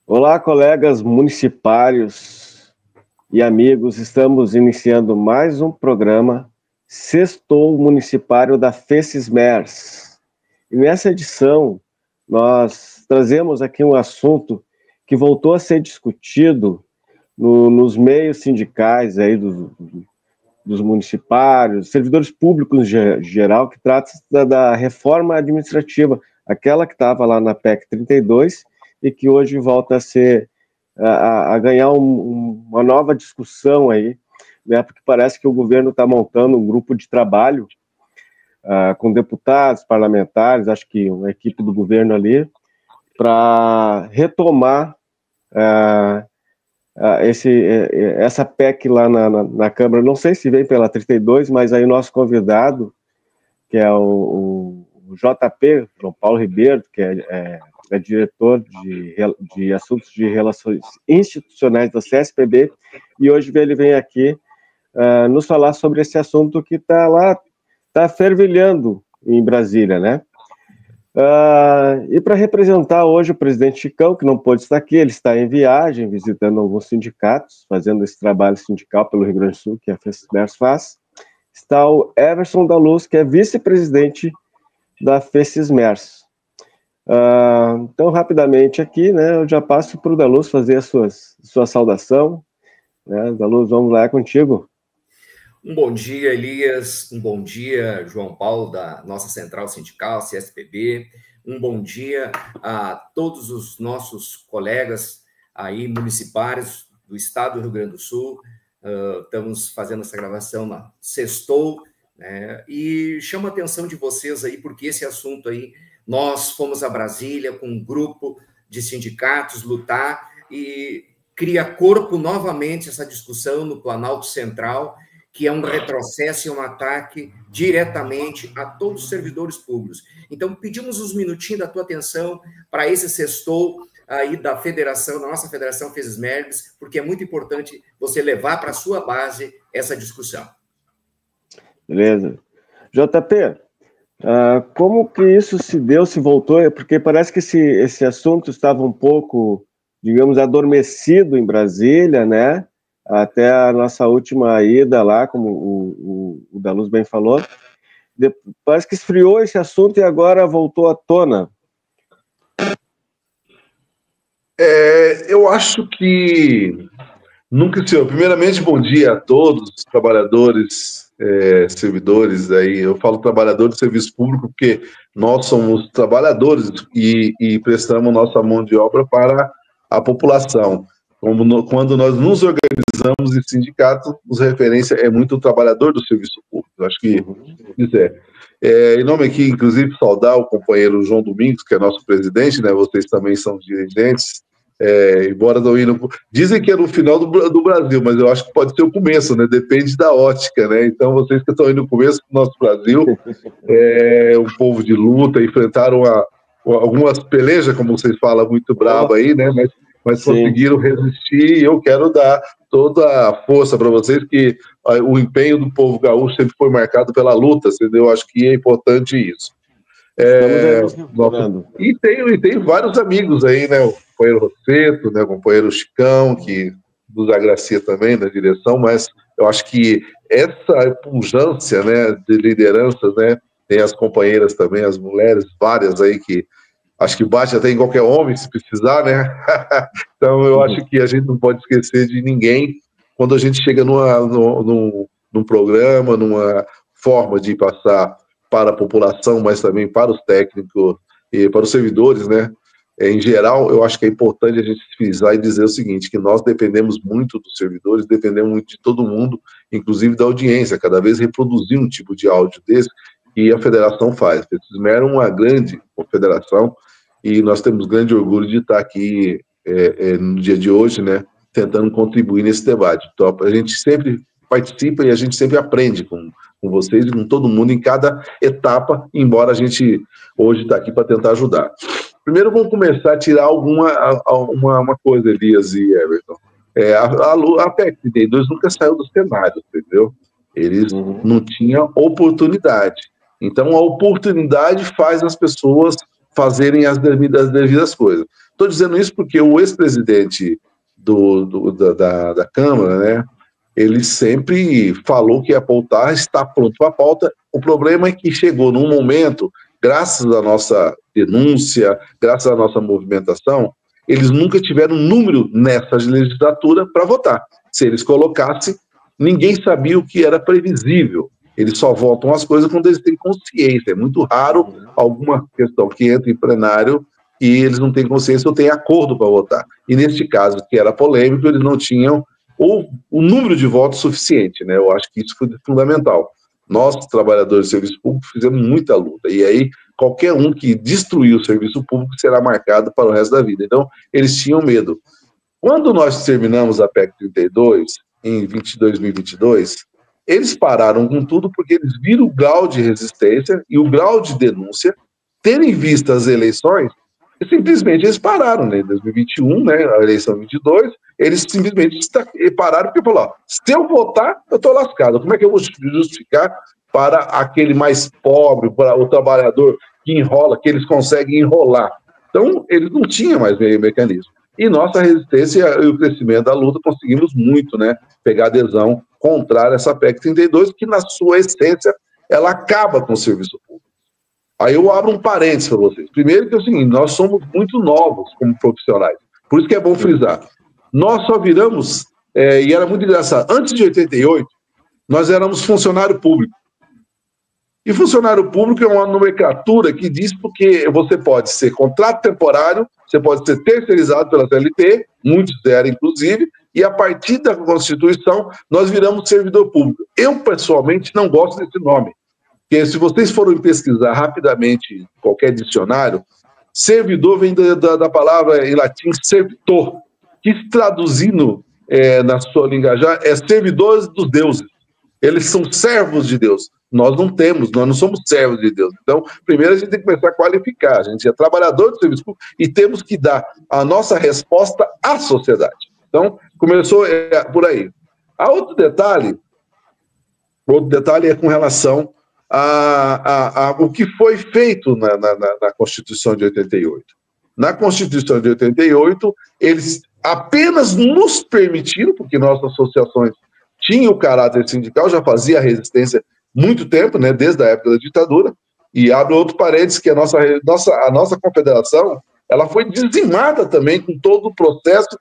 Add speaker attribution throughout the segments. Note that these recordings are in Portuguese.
Speaker 1: Olá, colegas municipários e amigos. Estamos iniciando mais um programa Sextou Municipário da FECISMERS. E nessa edição, nós trazemos aqui um assunto que voltou a ser discutido nos meios sindicais aí dos municipários, servidores públicos em geral, que trata da reforma administrativa, aquela que estava lá na PEC 32 e que hoje volta a ser a ganhar uma nova discussão aí, né, porque parece que o governo está montando um grupo de trabalho com deputados, parlamentares, acho que uma equipe do governo ali, para retomar essa PEC lá na Câmara. Não sei se vem pela 32, mas aí o nosso convidado, que é o JP, João Paulo Ribeiro, que é diretor de assuntos de relações institucionais da CSPB, e hoje ele vem aqui nos falar sobre esse assunto que está fervilhando em Brasília, né? E para representar hoje o presidente Chicão, que não pôde estar aqui, ele está em viagem, visitando alguns sindicatos, fazendo esse trabalho sindical pelo Rio Grande do Sul, que a FECISMERS faz, está o Everson da Luz, que é vice-presidente da FECISMERS. Então, rapidamente aqui, né, eu já passo para o da Luz fazer a sua saudação. Né? Da Luz, vamos lá, é contigo.
Speaker 2: Um bom dia, Elias. Um bom dia, João Paulo, da nossa central sindical, CSPB. Um bom dia a todos os nossos colegas aí municipários do estado do Rio Grande do Sul. Estamos fazendo essa gravação na Sextou, né? E chamo a atenção de vocês aí, porque esse assunto aí, nós fomos a Brasília com um grupo de sindicatos lutar e cria corpo novamente essa discussão no Planalto Central, que é um retrocesso e um ataque diretamente a todos os servidores públicos. Então, pedimos uns minutinhos da tua atenção para esse sextou aí da federação, da nossa federação FECISMERS, porque é muito importante você levar para a sua base essa discussão.
Speaker 1: Beleza. JP, como que isso se deu, se voltou? Porque parece que esse assunto estava um pouco, digamos, adormecido em Brasília, né? Até a nossa última ida lá, como o da Luz bem falou. Parece que esfriou esse assunto e agora voltou à tona.
Speaker 3: Eu acho que nunca se... Primeiramente, bom dia a todos os trabalhadores, servidores aí. Eu falo trabalhadores de serviço público porque nós somos trabalhadores e prestamos nossa mão de obra para a população. Quando nós nos organizamos em sindicato, os referência é muito o trabalhador do serviço público. Eu acho que quiser. Em nome aqui, inclusive, saudar o companheiro João Domingos, que é nosso presidente, né? Vocês também são dirigentes. Embora não indo... Dizem que é no final do Brasil, mas eu acho que pode ser o começo, né? Depende da ótica, né? Então, vocês que estão indo no começo do nosso Brasil, um povo de luta, enfrentaram algumas pelejas, como vocês falam, muito braba aí, né? Mas conseguiram resistir, e eu quero dar toda a força para vocês, que o empenho do povo gaúcho sempre foi marcado pela luta, entendeu? Eu acho que é importante isso. E tem vários amigos aí, né? O companheiro Rosseto, né? O companheiro Chicão, que nos agracia também na direção, mas eu acho que essa pujança, né, de lideranças, né? Tem as companheiras também, as mulheres, várias aí que acho que bate até em qualquer homem, se precisar, né? Então, eu acho que a gente não pode esquecer de ninguém quando a gente chega num programa, numa forma de passar para a população, mas também para os técnicos e para os servidores, né? Em geral, eu acho que é importante a gente frisar e dizer o seguinte, que nós dependemos muito dos servidores, dependemos muito de todo mundo, inclusive da audiência, cada vez reproduzir um tipo de áudio desse, que a federação faz. A FECISMERS é uma grande confederação e nós temos grande orgulho de estar aqui no dia de hoje, né, tentando contribuir nesse debate. Então, a gente sempre participa e a gente sempre aprende com vocês e com todo mundo em cada etapa, embora a gente hoje está aqui para tentar ajudar. Primeiro vamos começar a tirar uma coisa, Elias e Everton. A PEC 32 nunca saiu do cenário, entendeu? Eles não tinham oportunidade. Então, a oportunidade faz as pessoas fazerem as devidas coisas. Estou dizendo isso porque o ex-presidente da Câmara, né, ele sempre falou que ia pautar, está pronto para a pauta. O problema é que chegou num momento, graças à nossa denúncia, graças à nossa movimentação, eles nunca tiveram número nessa legislatura para votar. Se eles colocassem, ninguém sabia o que era previsível. Eles só votam as coisas quando eles têm consciência. É muito raro alguma questão que entra em plenário e eles não têm consciência ou têm acordo para votar. E neste caso, que era polêmico, eles não tinham o número de votos suficiente, né? Eu acho que isso foi fundamental. Nós, trabalhadores do serviço público, fizemos muita luta. E aí, qualquer um que destruir o serviço público será marcado para o resto da vida. Então, eles tinham medo. Quando nós terminamos a PEC 32, em 2022, eles pararam com tudo porque eles viram o grau de resistência e o grau de denúncia, tendo em vista as eleições, e simplesmente eles pararam, né? Em 2021, né, a eleição 22, eles simplesmente pararam porque falaram, se eu votar, eu estou lascado. Como é que eu vou justificar para aquele mais pobre, para o trabalhador que enrola, que eles conseguem enrolar? Então, eles não tinham mais mecanismo. E nossa resistência e o crescimento da luta conseguimos muito, né? Pegar adesão contrária a essa PEC 32, que na sua essência, ela acaba com o serviço público. Aí eu abro um parênteses para vocês. Primeiro que é o seguinte, nós somos muito novos como profissionais. Por isso que é bom frisar. Nós só viramos, e era muito engraçado, antes de 88, nós éramos funcionário público. E funcionário público é uma nomenclatura que diz porque você pode ser contrato temporário, você pode ser terceirizado pela CLT, muitos eram inclusive, e a partir da Constituição nós viramos servidor público. Eu, pessoalmente, não gosto desse nome. Porque se vocês forem pesquisar rapidamente em qualquer dicionário, servidor vem da palavra em latim servitor, que traduzindo na sua linguajar é servidores dos deuses. Eles são servos de Deus. Nós não somos servos de Deus. Então, primeiro a gente tem que começar a qualificar. A gente é trabalhador do serviço público e temos que dar a nossa resposta à sociedade. Então, começou por aí. Outro detalhe é com relação o que foi feito na Constituição de 88. Na Constituição de 88, eles apenas nos permitiram, porque nossas associações tinham o caráter sindical, já fazia resistência há muito tempo, né, desde a época da ditadura, e abre outro parênteses, que a nossa confederação, ela foi dizimada também com todo o processo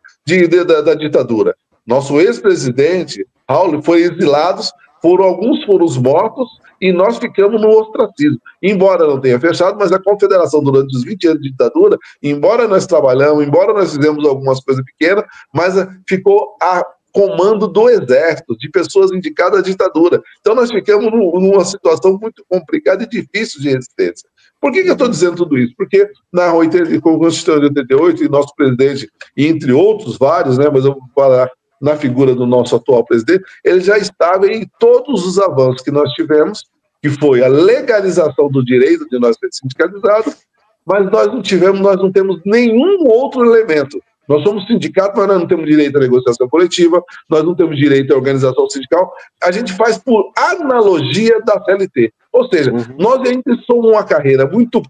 Speaker 3: da ditadura. Nosso ex-presidente, Raul, foi exilado, alguns foram os mortos, e nós ficamos no ostracismo. Embora não tenha fechado, mas a confederação, durante os 20 anos de ditadura, embora nós trabalhamos, embora nós fizemos algumas coisas pequenas, mas ficou a comando do exército, de pessoas indicadas à ditadura. Então nós ficamos numa situação muito complicada e difícil de resistência. Por que eu estou dizendo tudo isso? Porque na Constituição de 88, e nosso presidente, entre outros vários, né, mas eu vou falar na figura do nosso atual presidente, ele já estava em todos os avanços que nós tivemos, que foi a legalização do direito de nós ser sindicalizados, mas nós não temos nenhum outro elemento. Nós somos sindicato, mas nós não temos direito à negociação coletiva, nós não temos direito à organização sindical. A gente faz por analogia da CLT. Ou seja, nós ainda somos uma carreira muito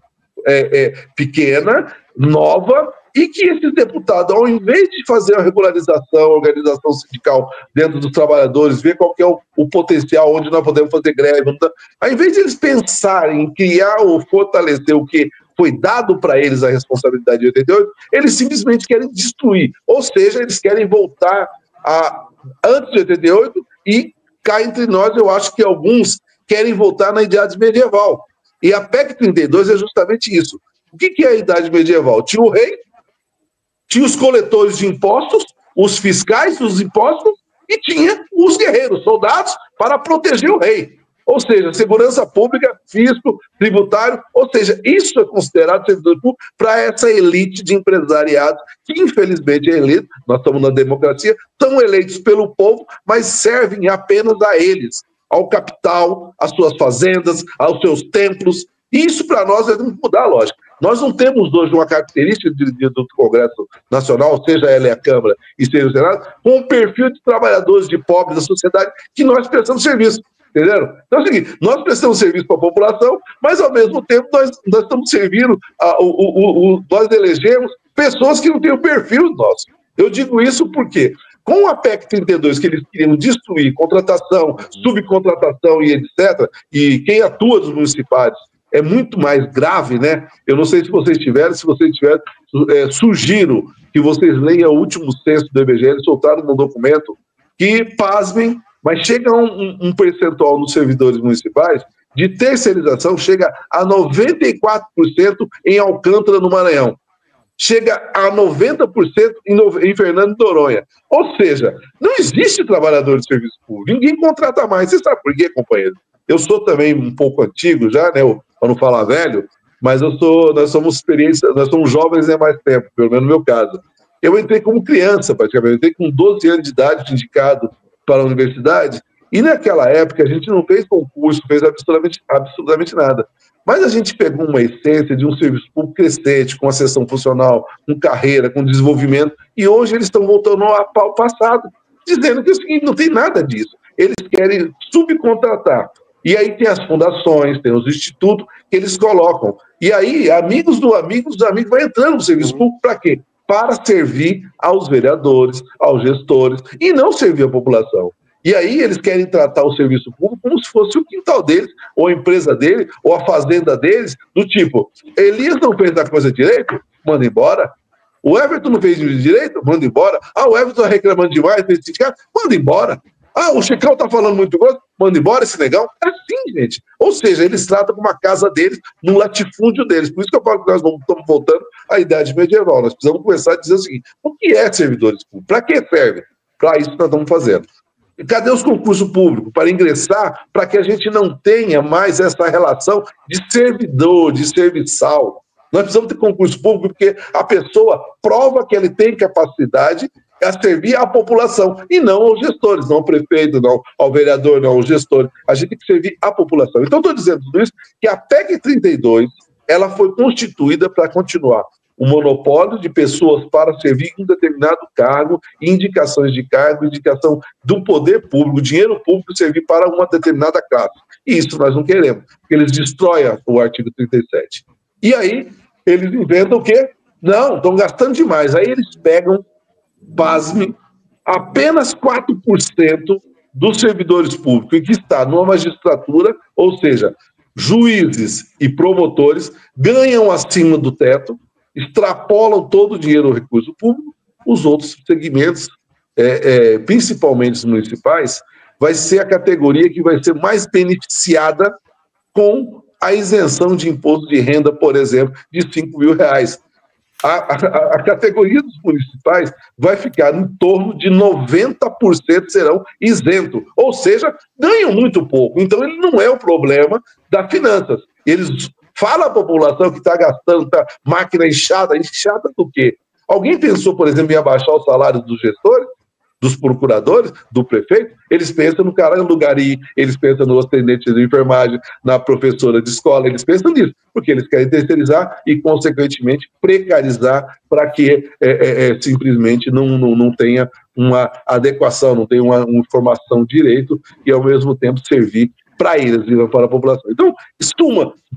Speaker 3: pequena, nova, e que esses deputados, ao invés de fazer a regularização, a organização sindical dentro dos trabalhadores, ver qual que é o potencial onde nós podemos fazer greve, ao invés de eles pensarem em criar ou fortalecer o que foi dado para eles a responsabilidade de 88, eles simplesmente querem destruir. Ou seja, eles querem voltar antes de 88 e cá entre nós, eu acho que alguns querem voltar na idade medieval. E a PEC 32 é justamente isso. O que é a idade medieval? Tinha o rei, tinha os coletores de impostos, os fiscais dos impostos, e tinha os guerreiros, soldados, para proteger o rei. Ou seja, segurança pública, fisco, tributário, ou seja, isso é considerado servidor público para essa elite de empresariado, que infelizmente é elite, nós estamos na democracia, são eleitos pelo povo, mas servem apenas a eles, ao capital, às suas fazendas, aos seus templos. Isso para nós é mudar a lógica. Nós não temos hoje uma característica do Congresso Nacional, seja ela a Câmara e seja o Senado, com um perfil de trabalhadores, de pobres da sociedade, que nós prestamos serviço. Entenderam? Então é o seguinte, nós prestamos serviço para a população, mas ao mesmo tempo nós estamos servindo, nós elegemos pessoas que não têm o perfil nosso. Eu digo isso porque, com a PEC 32, que eles queriam destruir contratação, subcontratação e etc., e quem atua nos municipais é muito mais grave, né? Eu não sei se vocês tiverem, sugiro que vocês leiam o último censo do IBGE, eles soltaram um documento que, pasmem, mas chega a um percentual nos servidores municipais de terceirização, chega a 94% em Alcântara, no Maranhão. Chega a 90% em Fernando de Noronha. Ou seja, não existe trabalhador de serviço público, ninguém contrata mais. Você sabe por quê, companheiro? Eu sou também um pouco antigo já, né, para não falar velho, mas nós somos jovens há mais tempo, pelo menos no meu caso. Eu entrei como criança, praticamente, eu entrei com 12 anos de idade, indicado para a universidade, e naquela época a gente não fez concurso, fez absolutamente nada. Mas a gente pegou uma essência de um serviço público crescente, com acessão funcional, com carreira, com desenvolvimento, e hoje eles estão voltando ao passado, dizendo que é o seguinte, não tem nada disso. Eles querem subcontratar. E aí tem as fundações, tem os institutos que eles colocam. E aí, amigos dos amigos vai entrando no serviço público para quê? Para servir aos vereadores, aos gestores, e não servir a população. E aí eles querem tratar o serviço público como se fosse o quintal deles, ou a empresa dele, ou a fazenda deles, do tipo, Elias não fez a coisa direito? Manda embora. O Everton não fez direito? Manda embora. Ah, o Everton está reclamando demais, fez sindicato? Manda embora. Ah, o Chicão está falando muito grosso? Manda embora esse negão. É assim, gente. Ou seja, eles tratam como a casa deles, no latifúndio deles. Por isso que eu falo que nós estamos voltando à idade medieval. Nós precisamos começar a dizer o seguinte, o que é servidores públicos? Para que serve? Para isso que nós estamos fazendo. E cadê os concursos públicos? Para ingressar, para que a gente não tenha mais essa relação de servidor, de serviçal. Nós precisamos ter concurso público porque a pessoa prova que ele tem capacidade a servir à população, e não aos gestores, não ao prefeito, não ao vereador, não ao gestor. A gente tem que servir à população. Então, estou dizendo tudo isso, que a PEC 32, ela foi constituída para continuar o monopólio de pessoas para servir em um determinado cargo, indicações de cargo, indicação do poder público, dinheiro público servir para uma determinada classe. E isso nós não queremos, porque eles destroem o artigo 37. E aí, eles inventam o quê? Não, estão gastando demais. Aí eles pegam, pasme, apenas 4% dos servidores públicos que está numa magistratura, ou seja, juízes e promotores, ganham acima do teto, extrapolam todo o dinheiro do recurso público, os outros segmentos, principalmente os municipais, vai ser a categoria que vai ser mais beneficiada com a isenção de imposto de renda, por exemplo, de R$5.000. A categoria dos municipais vai ficar em torno de 90% serão isentos, ou seja, ganham muito pouco. Então, ele não é o problema das finanças. Eles falam à população que está gastando, tá máquina inchada do quê? Alguém pensou, por exemplo, em abaixar o salário dos gestores, dos procuradores, do prefeito? Eles pensam no cara do gari, eles pensam no atendente de enfermagem, na professora de escola, eles pensam nisso, porque eles querem terceirizar e, consequentemente, precarizar para que simplesmente não tenha uma adequação, não tenha uma formação direito e, ao mesmo tempo, servir para eles e não para a população. Então,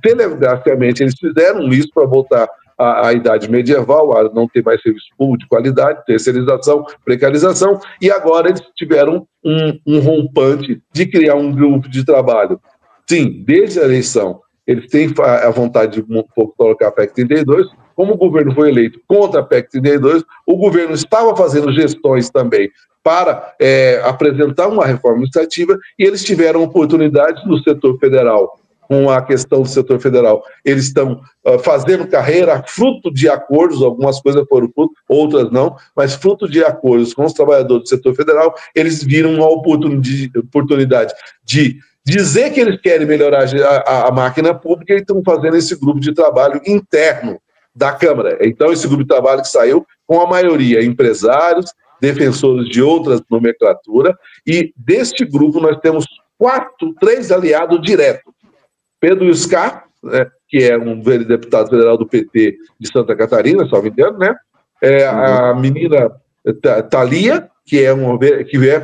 Speaker 3: telegraficamente, eles fizeram isso para voltar à idade medieval, a não ter mais serviço público de qualidade, terceirização, precarização, e agora eles tiveram um rompante de criar um grupo de trabalho. Sim, desde a eleição, eles têm a vontade de colocar a PEC 32, como o governo foi eleito contra a PEC 32, o governo estava fazendo gestões também para apresentar uma reforma administrativa, e eles tiveram oportunidade no setor federal. Com a questão do setor federal, eles estão fazendo carreira fruto de acordos, algumas coisas foram fruto, outras não, mas fruto de acordos com os trabalhadores do setor federal, eles viram uma oportunidade de dizer que eles querem melhorar a máquina pública e estão fazendo esse grupo de trabalho interno da Câmara. Então, esse grupo de trabalho que saiu, com a maioria empresários, defensores de outras nomenclaturas, e deste grupo nós temos 3 aliados diretos. Pedro Scar, que é um deputado federal do PT de Santa Catarina, se não me engano, né? A menina Thalia, que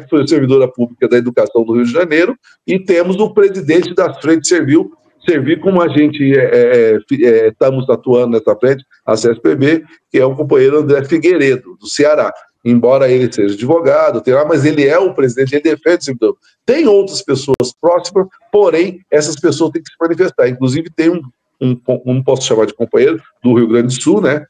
Speaker 3: foi servidora pública da Educação do Rio de Janeiro, e temos o presidente das frentes servir como a gente estamos atuando nessa frente, a CSPB, que é o companheiro André Figueiredo, do Ceará. Embora ele seja advogado, mas ele é o presidente, ele defende o servidor. Tem outras pessoas próximas, porém, essas pessoas têm que se manifestar. Inclusive, tem não posso chamar de companheiro, do Rio Grande do Sul, né?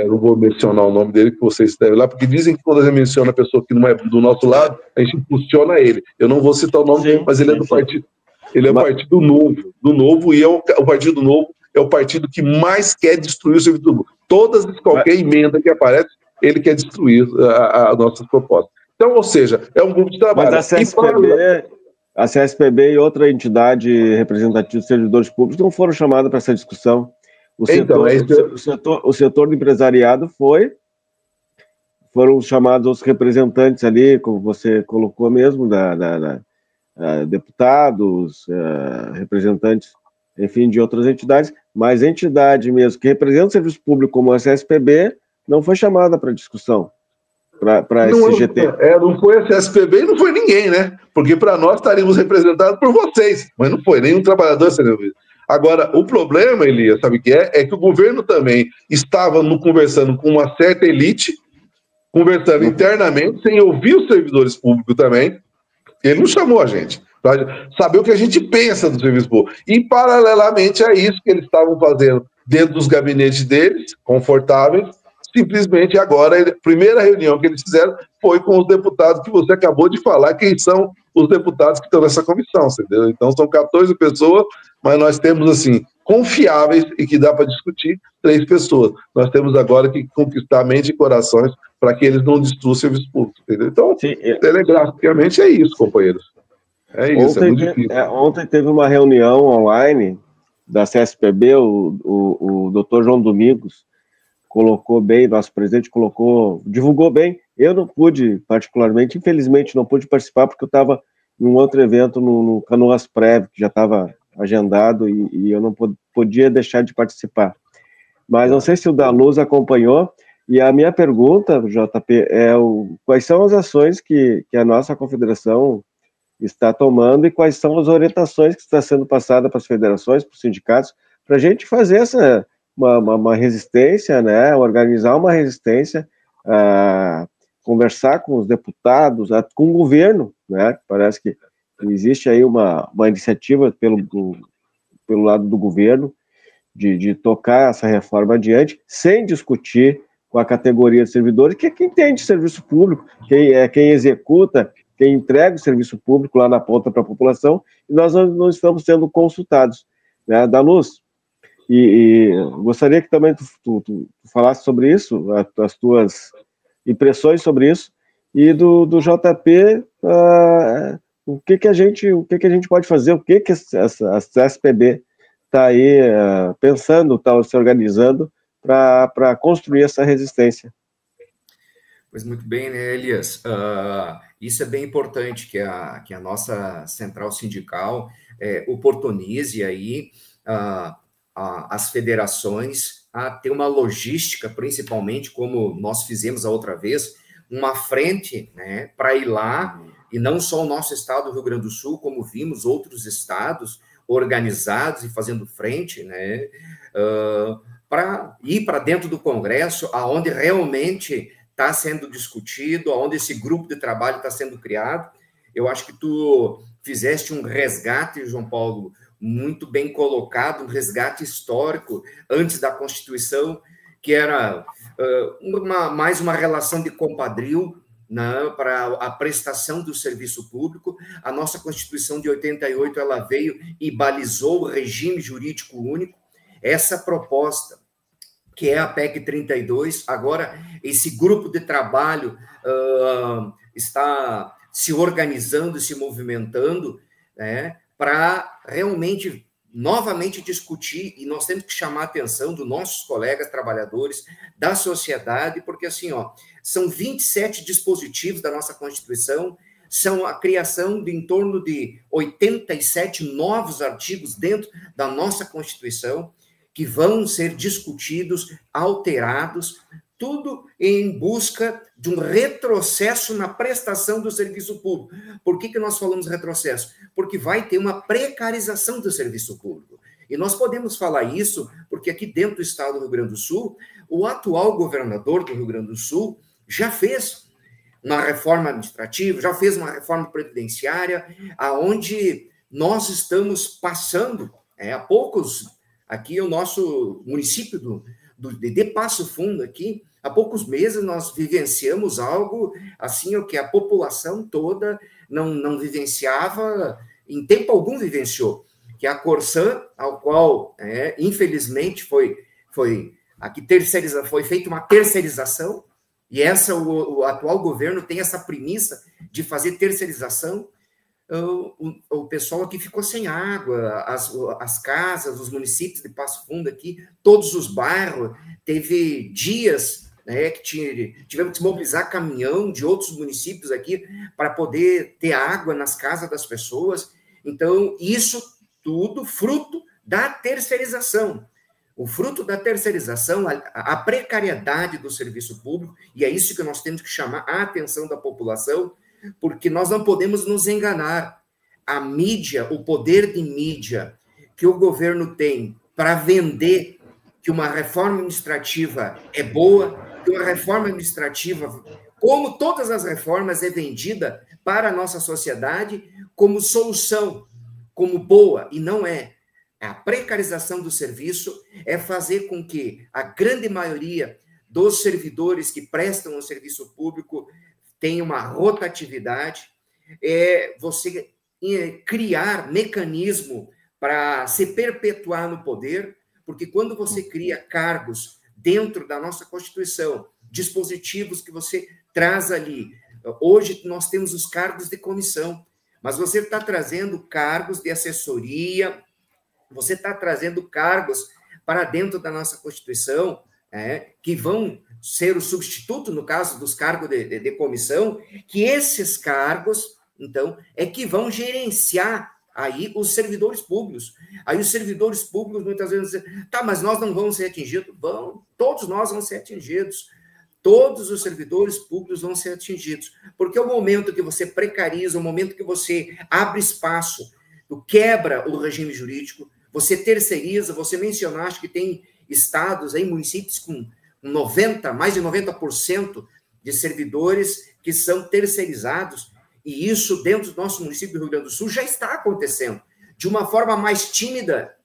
Speaker 3: Não vou mencionar o nome dele, que vocês devem lá, porque dizem que quando a gente menciona a pessoa que não é do nosso lado, a gente impulsiona ele. Eu não vou citar o nome dele, mas ele é do partido. Ele é o Partido Novo, e o Partido Novo é o partido que mais quer destruir o serviço público. Qualquer emenda que aparece, ele quer destruir as nossas propostas. Então, ou seja, é um grupo de trabalho.
Speaker 1: Mas a CSPB e outra entidade representativa dos servidores públicos não foram chamadas para essa discussão. O setor do empresariado foram chamados os representantes ali, como você colocou mesmo, deputados, representantes, enfim, de outras entidades, mas a entidade mesmo que representa o serviço público, como a CSPB, não foi chamada para discussão, para esse GT.
Speaker 3: Não foi a CSPB e não foi ninguém, né? Porque para nós estaríamos representados por vocês, mas não foi, nenhum trabalhador seria ouvido. Agora, o problema, Elias, sabe o que é? É que o governo também estava conversando com uma certa elite, conversando internamente, sem ouvir os servidores públicos também. Ele não chamou a gente para saber o que a gente pensa do serviço público. E, paralelamente a isso que eles estavam fazendo dentro dos gabinetes deles, confortáveis, simplesmente agora, a primeira reunião que eles fizeram foi com os deputados que você acabou de falar, quem são os deputados que estão nessa comissão, entendeu? Então, são 14 pessoas, mas nós temos, assim, confiáveis e que dá para discutir 3 pessoas. Nós temos agora que conquistar mente e corações para que eles não destruam o serviço público, entendeu? Então, telegraficamente é isso, companheiros. É isso, é muito difícil.
Speaker 1: Ontem teve uma reunião online da CSPB, o doutor João Domingos colocou bem, nosso presidente divulgou bem. Eu não pude, particularmente, infelizmente, não pude participar porque eu estava em um outro evento no Canoas Prévio, que já estava agendado e eu não podia deixar de participar. Mas não sei se o Daluz acompanhou, e a minha pergunta, JP, quais são as ações que a nossa confederação está tomando e quais são as orientações que está sendo passada para as federações, para os sindicatos, para a gente fazer uma resistência, né, organizar uma resistência, conversar com os deputados, com o governo, né, parece que existe aí uma iniciativa pelo lado do governo de tocar essa reforma adiante, sem discutir com a categoria de servidores, que é quem entende serviço público, quem executa, quem entrega o serviço público lá na ponta para a população, e nós não estamos sendo consultados, né, Daluz. E gostaria que também tu falasse sobre isso, as tuas impressões sobre isso, e do JP, o que a gente pode fazer, o que a CSPB está aí pensando, está se organizando para construir essa resistência.
Speaker 2: Pois muito bem, né, Elias? Isso é bem importante, que a nossa central sindical oportunize aí as federações a ter uma logística, principalmente, como nós fizemos a outra vez, uma frente, né, para ir lá, e não só o nosso estado do Rio Grande do Sul, como vimos outros estados organizados e fazendo frente, né, para ir para dentro do Congresso, aonde realmente está sendo discutido, aonde esse grupo de trabalho está sendo criado. Eu acho que tu fizeste um resgate, João Paulo, muito bem colocado, um resgate histórico antes da Constituição, que era mais uma relação de compadrio, né, para a prestação do serviço público. A nossa Constituição de 88, ela veio e balizou o regime jurídico único. Essa proposta, que é a PEC 32, agora esse grupo de trabalho está se organizando, se movimentando, né, para realmente, novamente discutir, e nós temos que chamar a atenção dos nossos colegas trabalhadores, da sociedade, porque assim, são 27 dispositivos da nossa Constituição, são a criação de em torno de 87 novos artigos dentro da nossa Constituição, que vão ser discutidos, alterados, tudo em busca de um retrocesso na prestação do serviço público. Por que nós falamos retrocesso? Porque vai ter uma precarização do serviço público. E nós podemos falar isso porque aqui dentro do estado do Rio Grande do Sul, o atual governador do Rio Grande do Sul já fez uma reforma administrativa, já fez uma reforma previdenciária, aonde nós estamos passando, há poucos, aqui o nosso município de Passo Fundo, aqui, há poucos meses nós vivenciamos algo assim, o que a população toda não vivenciava, em tempo algum vivenciou, que a Corsan, ao qual, infelizmente, foi feita uma terceirização, e o atual governo tem essa premissa de fazer terceirização. O pessoal aqui ficou sem água, as casas, os municípios de Passo Fundo aqui, todos os bairros, teve dias que tivemos que mobilizar caminhão de outros municípios aqui para poder ter água nas casas das pessoas. Então, isso tudo fruto da terceirização. O fruto da terceirização, a precariedade do serviço público, e é isso que nós temos que chamar a atenção da população, porque nós não podemos nos enganar. A mídia, o poder de mídia que o governo tem para vender que uma reforma administrativa é boa, que uma reforma administrativa, como todas as reformas, é vendida para a nossa sociedade como solução, como boa, e não é. A precarização do serviço é fazer com que a grande maioria dos servidores que prestam o serviço público tenha uma rotatividade, você criar mecanismo para se perpetuar no poder, porque quando você cria cargos dentro da nossa Constituição, dispositivos que você traz ali, hoje nós temos os cargos de comissão, mas você está trazendo cargos de assessoria, você está trazendo cargos para dentro da nossa Constituição, que vão ser o substituto, no caso dos cargos de comissão, que esses cargos, então, que vão gerenciar aí os servidores públicos. Aí os servidores públicos muitas vezes dizem, tá, mas nós não vamos ser atingidos. Vão, todos nós vamos ser atingidos. Todos os servidores públicos vão ser atingidos. Porque o momento que você precariza, o momento que você abre espaço, quebra o regime jurídico, você terceiriza, você mencionaste que tem estados, aí, municípios com mais de 90% de servidores que são terceirizados, e isso dentro do nosso município do Rio Grande do Sul já está acontecendo, de uma forma mais tímida,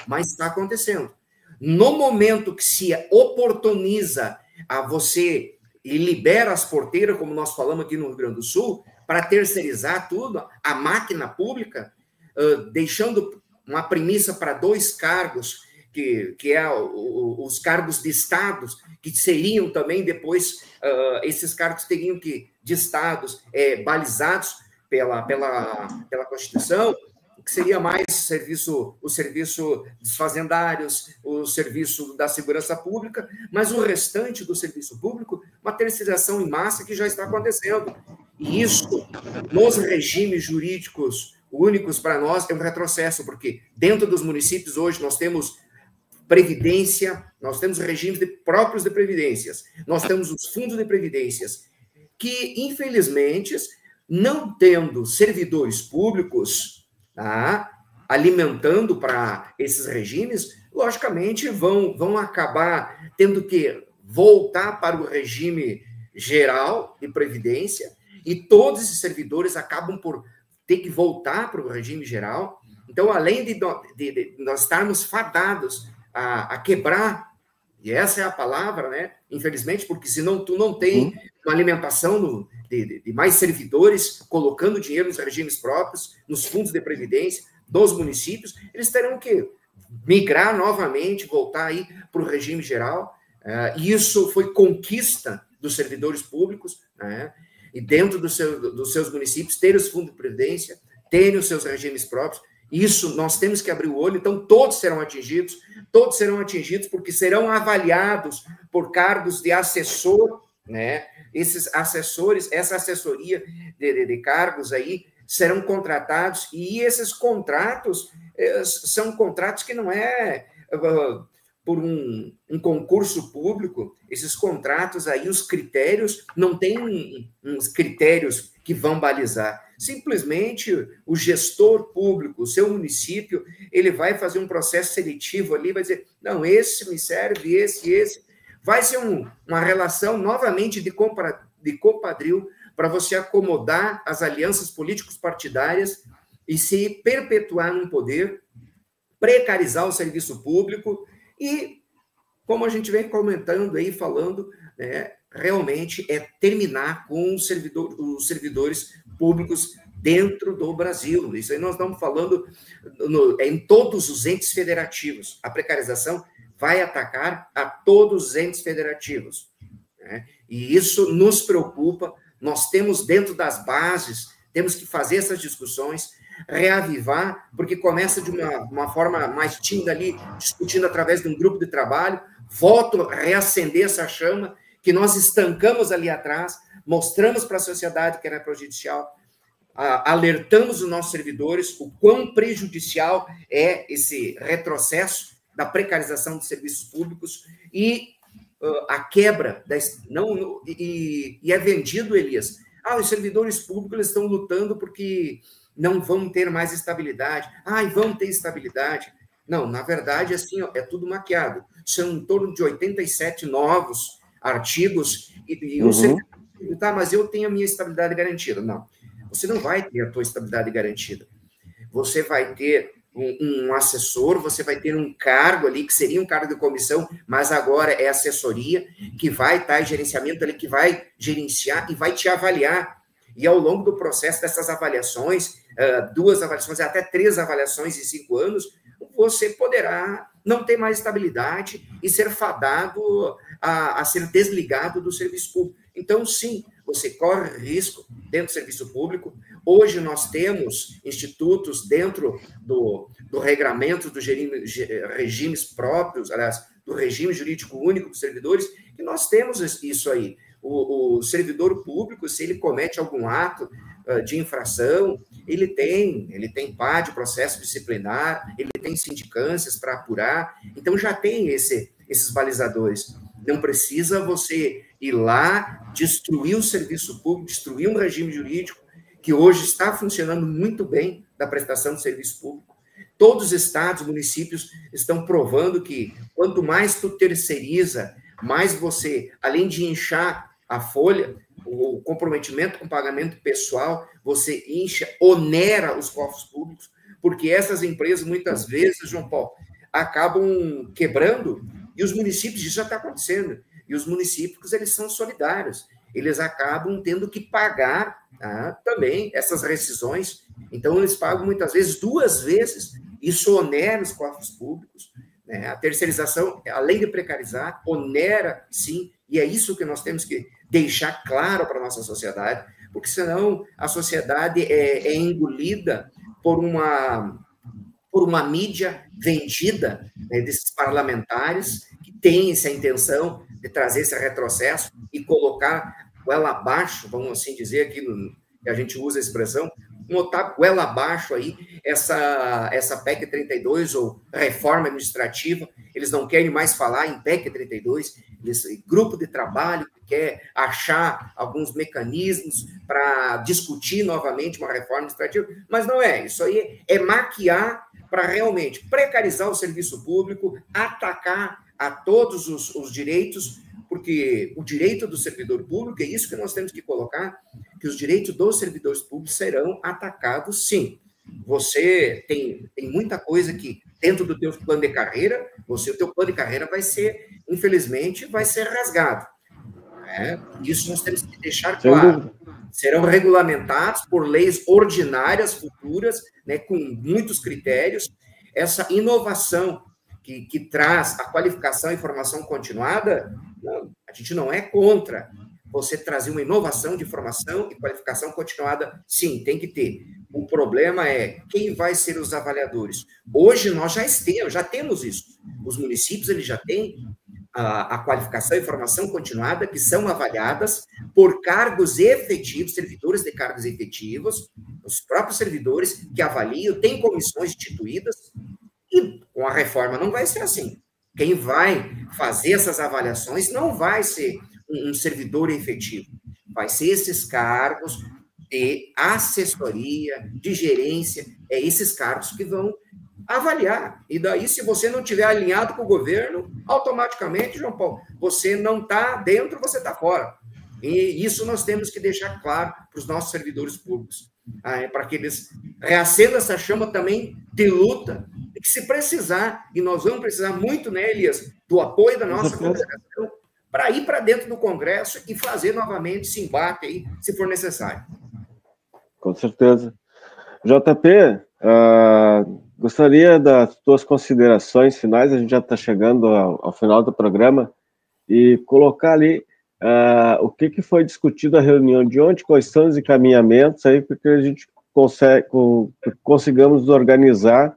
Speaker 2: mas está acontecendo. No momento que se oportuniza a você e libera as porteiras, como nós falamos aqui no Rio Grande do Sul, para terceirizar tudo, a máquina pública, deixando uma premissa para 2 cargos, que é os cargos de estados, que seriam também depois, esses cargos teriam que, de estados, balizados pela Constituição, que seria mais o serviço dos fazendários, o serviço da segurança pública, mas o restante do serviço público, uma terceirização em massa que já está acontecendo. E isso, nos regimes jurídicos únicos para nós, é um retrocesso, porque dentro dos municípios hoje nós temos previdência, nós temos regimes próprios de previdências, nós temos os fundos de previdências, que, infelizmente, não tendo servidores públicos, alimentando para esses regimes, logicamente vão acabar tendo que voltar para o regime geral de previdência, e todos esses servidores acabam por ter que voltar para o regime geral. Então, além de nós estarmos fadados a quebrar, e essa é a palavra, infelizmente, porque senão tu não tem uma alimentação de mais servidores, colocando dinheiro nos regimes próprios, nos fundos de previdência dos municípios, eles terão que migrar novamente, voltar aí para o regime geral, e isso foi conquista dos servidores públicos, e dentro dos seus municípios, terem os fundos de previdência, terem os seus regimes próprios. Isso nós temos que abrir o olho, então todos serão atingidos porque serão avaliados por cargos de assessor, esses assessores, essa assessoria de cargos aí serão contratados, e esses contratos são contratos que não por um concurso público, esses contratos aí, os critérios, não tem uns critérios que vão balizar. Simplesmente o gestor público, o seu município, ele vai fazer um processo seletivo ali, vai dizer, não, esse me serve, esse. Vai ser uma relação, novamente, de compadrio, para você acomodar as alianças políticos partidárias e se perpetuar num poder, precarizar o serviço público e, como a gente vem comentando aí, falando, né, realmente é terminar com os servidores públicos dentro do Brasil. Isso aí nós estamos falando em todos os entes federativos. A precarização vai atacar a todos os entes federativos, né? E isso nos preocupa. Nós temos dentro das bases, temos que fazer essas discussões, reavivar, porque começa de uma forma mais tímida ali, discutindo através de um grupo de trabalho, volto a reacender essa chama que nós estancamos ali atrás, mostramos para a sociedade que era prejudicial, alertamos os nossos servidores o quão prejudicial é esse retrocesso da precarização dos serviços públicos e a quebra, e é vendido, Elias, os servidores públicos eles estão lutando porque não vão ter mais estabilidade, vão ter estabilidade. Não, na verdade, assim, é tudo maquiado. São em torno de 87 novos artigos, e o servidor, mas eu tenho a minha estabilidade garantida. Não, você não vai ter a tua estabilidade garantida. Você vai ter um assessor, você vai ter um cargo ali, que seria um cargo de comissão, mas agora é assessoria, que vai estar em gerenciamento ali, que vai gerenciar e vai te avaliar. E ao longo do processo dessas avaliações, 2 avaliações, até 3 avaliações em 5 anos, você poderá não ter mais estabilidade e ser fadado a ser desligado do serviço público. Então, sim, você corre risco dentro do serviço público. Hoje nós temos institutos dentro do regramento dos regimes próprios, aliás, do regime jurídico único dos servidores, que nós temos isso aí. O servidor público, se ele comete algum ato de infração, ele tem PAD, processo disciplinar, ele tem sindicâncias para apurar, então já tem esses balizadores. Não precisa você ir lá, destruir o serviço público, destruir um regime jurídico que hoje está funcionando muito bem da prestação de serviço público. Todos os estados, municípios estão provando que quanto mais tu terceiriza, mais você, além de inchar a folha, o comprometimento com o pagamento pessoal, você incha, onera os cofres públicos, porque essas empresas, muitas vezes, João Paulo, acabam quebrando, e os municípios, isso já está acontecendo, e os municípios, eles são solidários, eles acabam tendo que pagar também essas rescisões, então eles pagam muitas vezes 2 vezes, isso onera os cofres públicos, né? A terceirização, além de precarizar, onera, sim, e é isso que nós temos que deixar claro para a nossa sociedade, porque senão a sociedade é engolida por uma mídia vendida, né, desses parlamentares que têm essa intenção de trazer esse retrocesso e colocar goela abaixo, vamos assim dizer, aqui que a gente usa a expressão, botar goela abaixo aí essa PEC 32 ou reforma administrativa. Eles não querem mais falar em PEC 32, grupo de trabalho que quer achar alguns mecanismos para discutir novamente uma reforma administrativa, mas não é, isso aí é maquiar para realmente precarizar o serviço público, atacar a todos os direitos, porque o direito do servidor público, é isso que nós temos que colocar, que os direitos dos servidores públicos serão atacados, sim. Você tem muita coisa que, dentro do teu plano de carreira, o teu plano de carreira vai ser, infelizmente, vai ser rasgado. Né? Isso nós temos que deixar claro. Serão regulamentados por leis ordinárias futuras, né, com muitos critérios. Essa inovação que traz a qualificação e formação continuada, não, a gente não é contra. Você trazer uma inovação de formação e qualificação continuada, sim, tem que ter. O problema é quem vai ser os avaliadores. Hoje nós já temos isso. Os municípios eles já têm a qualificação e formação continuada, que são avaliadas por cargos efetivos, servidores de cargos efetivos, os próprios servidores que avaliam, têm comissões instituídas, e com a reforma não vai ser assim. Quem vai fazer essas avaliações não vai ser um servidor efetivo, vai ser esses cargos de assessoria, de gerência, esses cargos que vão avaliar. E daí, se você não estiver alinhado com o governo, automaticamente, João Paulo, você não está dentro, você está fora. E isso nós temos que deixar claro para os nossos servidores públicos, para que eles reacendam essa chama também de luta, e que se precisar, e nós vamos precisar muito, né, Elias, do apoio da nossa congregação, para ir para dentro do Congresso e fazer novamente esse embate aí, se for necessário.
Speaker 1: Com certeza. JP, gostaria das tuas considerações finais, a gente já está chegando ao final do programa, e colocar ali o que foi discutido na reunião de ontem, quais são os encaminhamentos aí, porque a gente consigamos organizar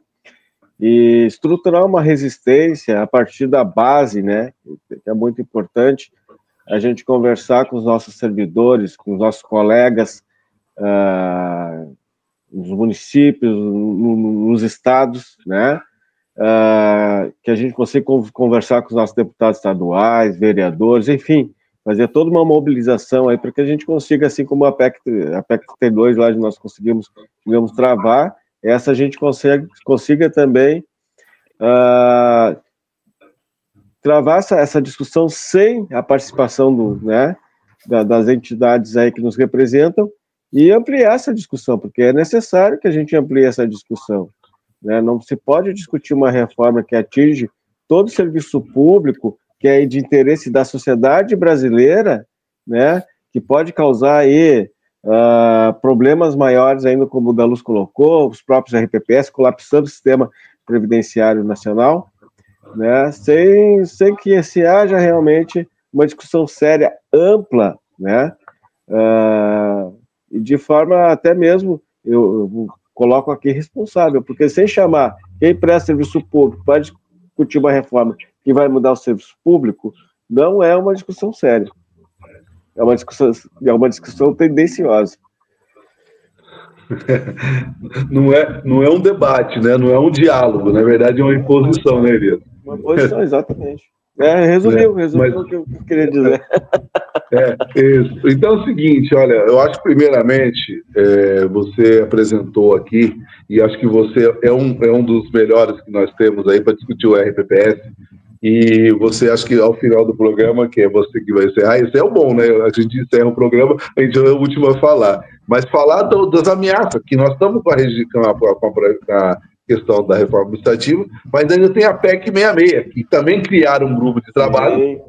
Speaker 1: e estruturar uma resistência a partir da base, né, que é muito importante, a gente conversar com os nossos servidores, com os nossos colegas, nos municípios, nos estados, né, que a gente consiga conversar com os nossos deputados estaduais, vereadores, enfim, fazer toda uma mobilização aí para que a gente consiga, assim como a PEC 32 lá nós conseguimos, digamos, travar, essa a gente consiga também travar essa discussão sem a participação das entidades aí que nos representam e ampliar essa discussão, porque é necessário que a gente amplie essa discussão, né? Não se pode discutir uma reforma que atinge todo o serviço público, que é de interesse da sociedade brasileira, né, que pode causar aí problemas maiores ainda, como o da Luz colocou, os próprios RPPS, colapsando o sistema previdenciário nacional, né, sem que haja realmente uma discussão séria, ampla, né, e de forma até mesmo, eu coloco aqui responsável, porque sem chamar quem presta serviço público para discutir uma reforma que vai mudar o serviço público, não é uma discussão séria. É uma discussão tendenciosa.
Speaker 3: Não é um debate, né? Não é um diálogo, na verdade é uma imposição, né, Elias?
Speaker 1: Uma imposição, exatamente. Resumiu o que eu queria dizer.
Speaker 3: Isso. Então é o seguinte, olha, eu acho que primeiramente você apresentou aqui, e acho que você é um dos melhores que nós temos aí para discutir o RPPS, e você acha que ao final do programa, que é você que vai encerrar, isso é o bom, né? A gente encerra o programa, a gente é o último a falar. Mas falar das ameaças, que nós estamos com a questão da reforma administrativa, mas ainda tem a PEC 66, que também criaram um grupo de trabalho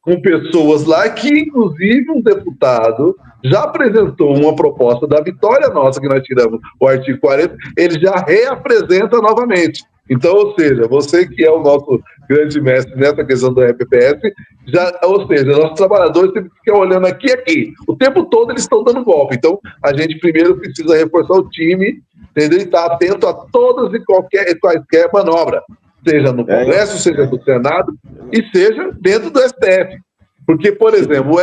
Speaker 3: com pessoas lá, que inclusive um deputado já apresentou uma proposta da vitória nossa, que nós tiramos o artigo 40, ele já reapresenta novamente. Então, ou seja, você que é o nosso grande mestre nessa questão do RPPS, ou seja, nossos trabalhadores sempre ficam olhando aqui e aqui. O tempo todo eles estão dando golpe. Então, a gente primeiro precisa reforçar o time, entendeu? E estar atento a todas e quaisquer manobra, seja no Congresso, seja no Senado e seja dentro do STF. Porque, por exemplo, o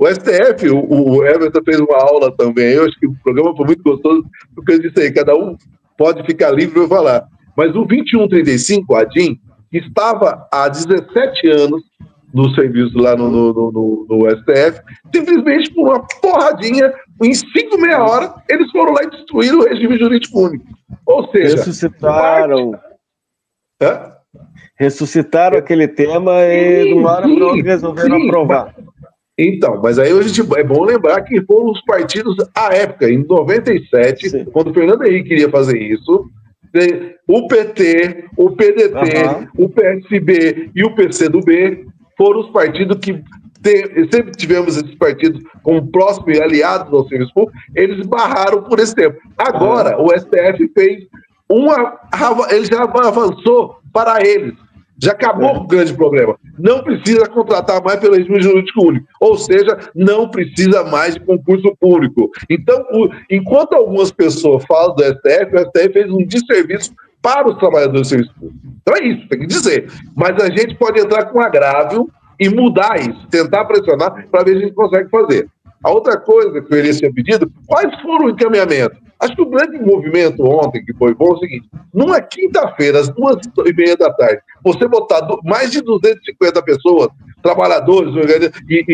Speaker 3: STF, o Everton fez uma aula também, eu acho que o programa foi muito gostoso, porque eu disse aí, cada um pode ficar livre para falar. Mas o 2135, ADIM, que estava há 17 anos no serviço lá no STF, simplesmente por uma porradinha, em 5, meia hora, eles foram lá e destruíram o regime jurídico único. Ou seja...
Speaker 1: Ressuscitaram aquele tema e de uma hora para outra resolveram aprovar.
Speaker 3: Então, mas aí é bom lembrar que foram os partidos, à época, em 97, quando o Fernando Henrique queria fazer isso, o PT, o PDT, o PSB e o PCdoB foram os partidos que sempre tivemos esses partidos como próximos e aliados ao serviço público, eles barraram por esse tempo. Agora, o STF fez ele já avançou para eles. Já acabou o grande problema. Não precisa contratar mais pelo regime jurídico único. Ou seja, não precisa mais de concurso público. Então, enquanto algumas pessoas falam do STF, o STF fez um desserviço para os trabalhadores do serviço público. Então é isso, tem que dizer. Mas a gente pode entrar com agrávio e mudar isso, tentar pressionar para ver se a gente consegue fazer. A outra coisa que o Elias tinha pedido, quais foram o encaminhamento? Acho que o grande movimento ontem, que foi bom, é o seguinte: numa quinta-feira, às 2h30 da tarde, você botar mais de 250 pessoas, trabalhadores e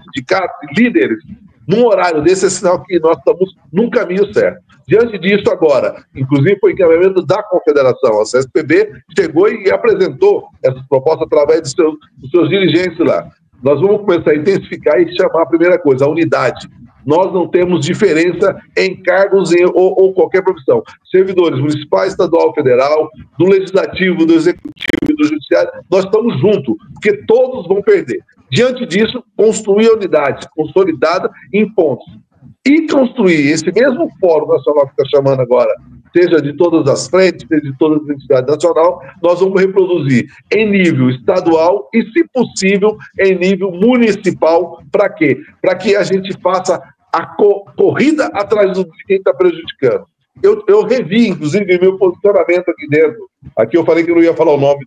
Speaker 3: sindicatos, líderes, num horário desse, é sinal que nós estamos num caminho certo. Diante disso, agora, inclusive foi encaminhamento da Confederação, a CSPB chegou e apresentou essas propostas através dos seus dirigentes lá. Nós vamos começar a intensificar e chamar a primeira coisa, a unidade. Nós não temos diferença em cargos ou qualquer profissão. Servidores municipais, estadual, federal, do legislativo, do executivo e do judiciário, nós estamos juntos, porque todos vão perder. Diante disso, construir a unidade consolidada em pontos. E construir esse mesmo fórum nacional que está chamando agora, seja de todas as frentes, seja de todas as entidades nacionais, nós vamos reproduzir em nível estadual e, se possível, em nível municipal. Para quê? Para que a gente faça a corrida atrás de quem está prejudicando. Eu revi, inclusive, meu posicionamento aqui dentro. Aqui eu falei que eu não ia falar o nome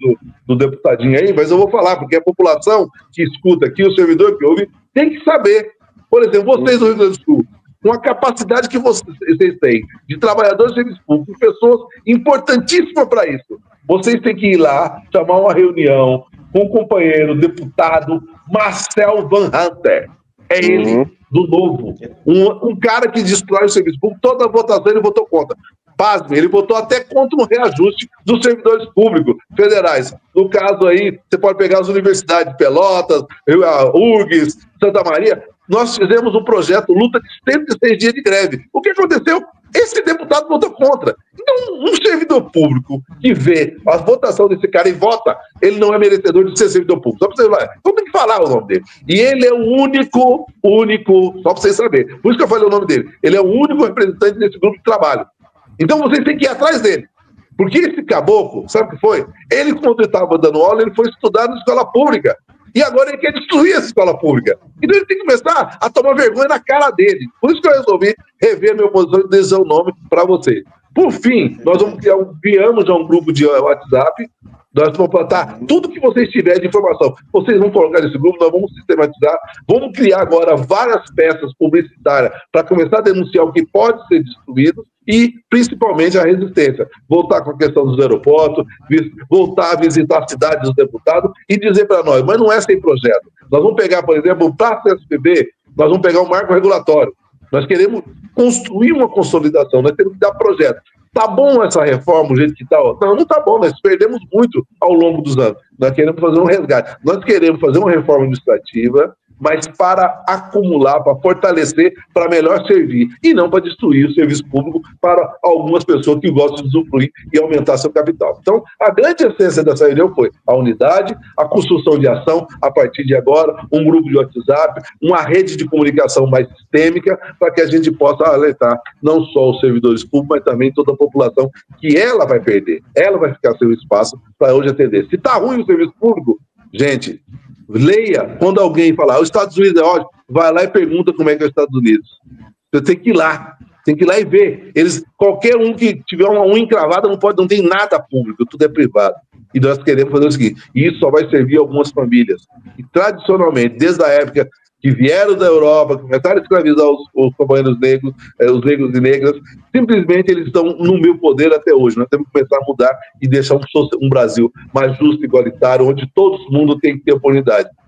Speaker 3: do deputadinho aí, mas eu vou falar, porque a população que escuta aqui, o servidor que ouve, tem que saber. Por exemplo, vocês do Rio Grande do Sul, com a capacidade que vocês têm de trabalhadores de serviço público, pessoas importantíssimas para isso. Vocês têm que ir lá, chamar uma reunião com o companheiro, deputado Marcel Van Hunter. É ele, do Novo. Um cara que destrói o serviço público. Toda a votação ele votou contra. Pasme, ele votou até contra um reajuste dos servidores públicos federais. No caso aí, você pode pegar as universidades de Pelotas, a URGS, Santa Maria. Nós fizemos um projeto luta de 106 dias de greve. O que aconteceu? Esse deputado votou contra. Então, um servidor público que vê a votação desse cara e vota, ele não é merecedor de ser servidor público. Só para vocês falarem. Então tem que falar o nome dele. E ele é o único, só para vocês saberem. Por isso que eu falei o nome dele. Ele é o único representante desse grupo de trabalho. Então vocês têm que ir atrás dele. Porque esse caboclo, sabe o que foi? Ele, quando estava dando aula, ele foi estudar na escola pública. E agora ele quer destruir essa escola pública. Então ele tem que começar a tomar vergonha na cara dele. Por isso que eu resolvi rever minha posição e dizer o nome para você. Por fim, nós criamos já um grupo de WhatsApp. Nós vamos plantar tudo que vocês tiverem de informação. Vocês vão colocar nesse grupo, nós vamos sistematizar. Vamos criar agora várias peças publicitárias para começar a denunciar o que pode ser destruído e, principalmente, a resistência. Voltar com a questão dos aeroportos, voltar a visitar a cidade dos deputados e dizer para nós, mas não é sem projeto. Nós vamos pegar, por exemplo, para a CSPB, nós vamos pegar um marco regulatório. Nós queremos construir uma consolidação, nós temos que dar projeto. Tá bom essa reforma, o jeito que está? Não, não tá bom, nós perdemos muito ao longo dos anos. Nós queremos fazer um resgate. Nós queremos fazer uma reforma administrativa, mas para acumular, para fortalecer, para melhor servir, e não para destruir o serviço público para algumas pessoas que gostam de usufruir e aumentar seu capital. Então, a grande essência dessa reunião foi a unidade, a construção de ação, a partir de agora, um grupo de WhatsApp, uma rede de comunicação mais sistêmica, para que a gente possa alertar não só os servidores públicos, mas também toda a população, que ela vai perder, ela vai ficar sem espaço para hoje atender. Se está ruim o serviço público, gente, leia, quando alguém falar, os Estados Unidos é ótimo, vai lá e pergunta como é que é os Estados Unidos. Você tem que ir lá e ver. Qualquer um que tiver uma unha encravada não tem nada público, tudo é privado. E nós queremos fazer o seguinte, e isso só vai servir a algumas famílias. E tradicionalmente, desde a época que vieram da Europa, começaram a escravizar os companheiros negros, os negros e negras, simplesmente eles estão no meu poder até hoje. Nós temos que começar a mudar e deixar um Brasil mais justo e igualitário, onde todo mundo tem que ter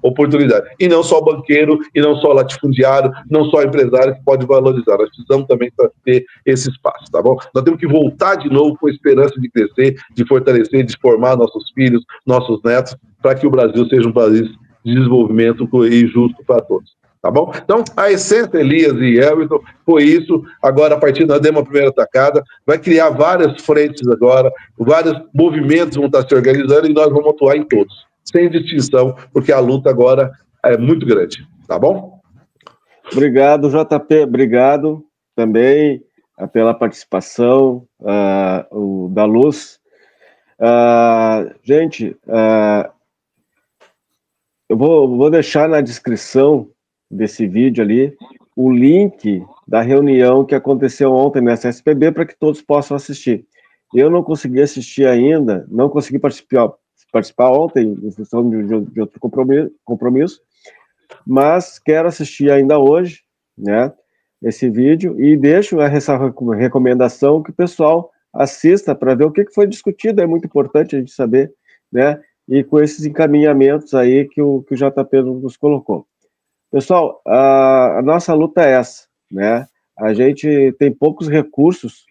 Speaker 3: oportunidade. E não só banqueiro, e não só latifundiário, não só empresário que pode valorizar. Nós precisamos também ter esse espaço, tá bom? Nós temos que voltar de novo com a esperança de crescer, de fortalecer, de formar nossos filhos, nossos netos, para que o Brasil seja um país de desenvolvimento e justo para todos, tá bom? Então, a essência, Elias e Elton, foi isso. Agora, a partir nós demos a primeira tacada, vai criar várias frentes agora, vários movimentos vão estar se organizando e nós vamos atuar em todos, sem distinção, porque a luta agora é muito grande, tá bom?
Speaker 1: Obrigado, JP, obrigado também pela participação, o da Luz. Gente, eu vou deixar na descrição desse vídeo ali o link da reunião que aconteceu ontem na SPB para que todos possam assistir. Eu não consegui assistir ainda, não consegui participar ontem, em função de outro compromisso, mas quero assistir ainda hoje, né? esse vídeo e deixo essa recomendação que o pessoal assista para ver o que foi discutido, é muito importante a gente saber, né? E com esses encaminhamentos aí que o JP nos colocou. Pessoal, a nossa luta é essa, né? A gente tem poucos recursos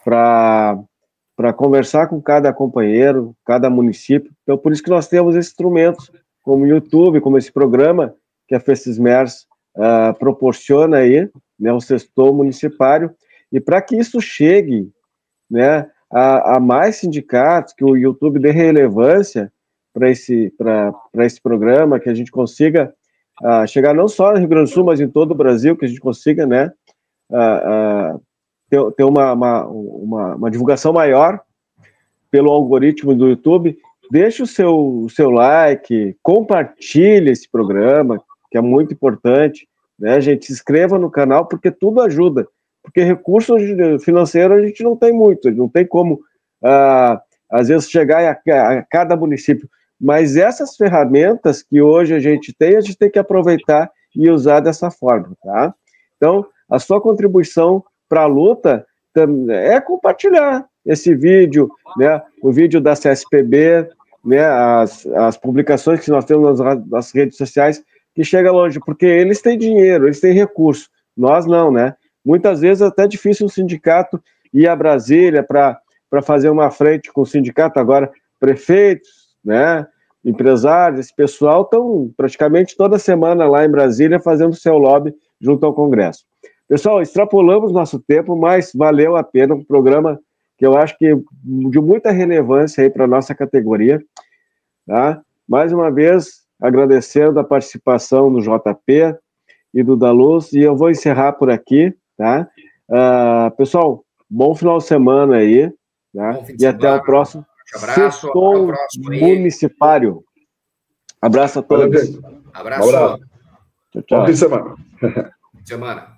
Speaker 1: para conversar com cada companheiro, cada município, então por isso que nós temos esses instrumentos, como o YouTube, como esse programa que a FECISMERS proporciona aí, né, o Sextou Municipário, e para que isso chegue, né, a mais sindicatos, que o YouTube dê relevância para esse programa, que a gente consiga chegar não só no Rio Grande do Sul, mas em todo o Brasil, que a gente consiga, né, ter uma divulgação maior pelo algoritmo do YouTube. Deixe o seu like, compartilhe esse programa, que é muito importante, né, gente? Se inscreva no canal, porque tudo ajuda. Porque recursos financeiros a gente não tem muito, não tem como, às vezes, chegar a cada município. Mas essas ferramentas que hoje a gente tem que aproveitar e usar dessa forma, tá? Então, a sua contribuição para a luta é compartilhar esse vídeo, né? O vídeo da CSPB, né? As publicações que nós temos nas redes sociais, que chega longe, porque eles têm dinheiro, eles têm recurso, nós não, né? Muitas vezes é até difícil um sindicato ir a Brasília para fazer uma frente com o sindicato. Agora, prefeitos, né, empresários, esse pessoal estão praticamente toda semana lá em Brasília fazendo seu lobby junto ao Congresso. Pessoal, extrapolamos nosso tempo, mas valeu a pena, um programa que eu acho que de muita relevância aí para a nossa categoria, tá? Mais uma vez, agradecendo a participação do JP e do Daluz, e eu vou encerrar por aqui, tá? Pessoal, bom final de semana aí, tá? E até o próximo Sextou Municipário. Abraço a todos.
Speaker 3: Abraço.
Speaker 1: Tchau, tchau.
Speaker 3: Bom fim de semana.
Speaker 2: Semana.